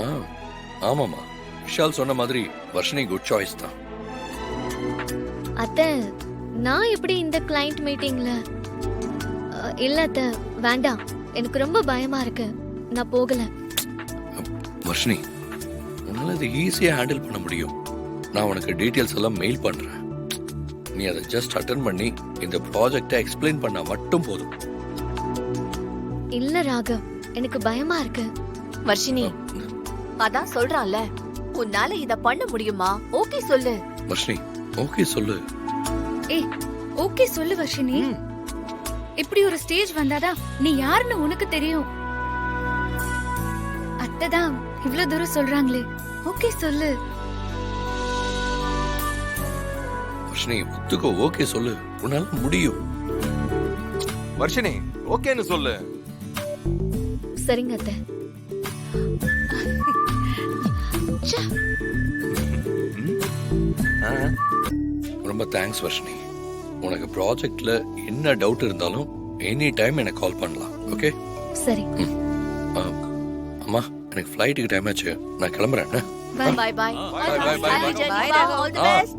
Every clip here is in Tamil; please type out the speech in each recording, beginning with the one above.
ஆ ஆமாமா, விஷால் சொன்ன மாதிரி வர்ஷினி குட் சாய்ஸ் தான். அத்தை, நான் எப்படி இந்த கிளையண்ட் மீட்டிங்ல? இல்ல அத்தை, வேண்டாம். எனக்கு ரொம்ப பயமா இருக்கு. நான் போகல. வர்ஷினி, உன்னால இதை ஈஸியா ஹேண்டில் பண்ண முடியும். நான் உனக்கு டீடைல்ஸ் எல்லாம் மெயில் பண்றேன். நீ அதை ஜஸ்ட் அட்டெண்ட் பண்ணி இந்த ப்ராஜெக்டை எக்ஸ்பிளைன் பண்ணா மட்டும் போதும். இல்ல ராகவ், எனக்கு பயமா இருக்கு. வர்ஷினி, அதான் சொல்றான்ல, உன்னால இத பண்ண முடியுமா? ஓகே சொல்லு. வர்ஷினி, ஓகே சொல்லு. ஏய், ஓகே சொல்லு வர்ஷினி. இப்படி ஒரு ஸ்டேஜ் வந்தாதான் நீ யாருன்னு உனக்கு தெரியும். அத்தைதான் இவ்வளவு தூரம் சொல்றாங்களே, ஓகே சொல்லு. வர்ஷினி, ஒத்துக்கோ, ஓகே சொல்லு. உன்னால முடியும். வர்ஷினி, ஓகேன்னு சொல்லு. சரிங்க அத்தை. ரொம்ப தேங்க்ஸ் வர்ஷினி. உனக்கு ப்ராஜெக்ட்ல என்ன டவுட் இருந்தாலும் எனி டைம் எனக்கு கால் பண்ணலாம். ஓகே? சரி. அம்மா, எனக்கு ஃப்ளைட்டுக்கு டைம் ஆச்சு. நான் கிளம்புறேன். Bye bye. Bye, bye, bye, bye. Bye, Raghav. All the best.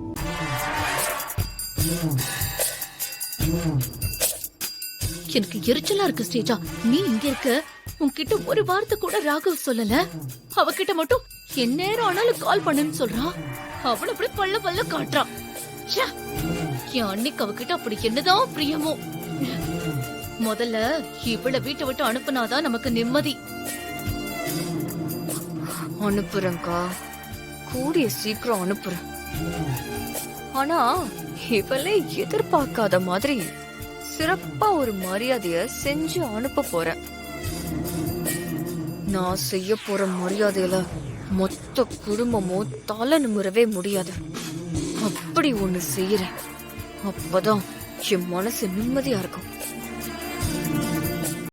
எனக்கு எரிச்சலா இருக்கு ஸ்டேஜா. நீ இங்க இருக்க, உன்கிட்ட ஒரு வார்த்தை கூட ராகவ் சொல்லல. அவகிட்ட மட்டும் எந்நேரம் ஆனாலும் கால் பண்ணுன்னு சொல்றான். அவள அப்படி பல்ல பல்ல காட்டுறான். ச்சே, என் அன்னைக்கு அவகிட்ட அப்படி என்னதான் பிரியமோ. முதல்ல இவள வீட்டை விட்டு அனுப்புனாதான் நமக்கு நிம்மதி. அனுப்புறேன்க்கா, கூடிய சீக்கிரம் அனுப்புறேன். ஆனா இவளே எதிர்பார்க்காத மாதிரி சிறப்பா ஒரு மரியாதைய செஞ்சு அனுப்ப போறேன். நான் செய்ய போற மரியாதையில மொத்த குடும்பமும் தலை நிமிரவே முடியாது. அப்படி ஒண்ணு செய்யறேன். அப்பதான் என் மனசு நிம்மதியா இருக்கும்.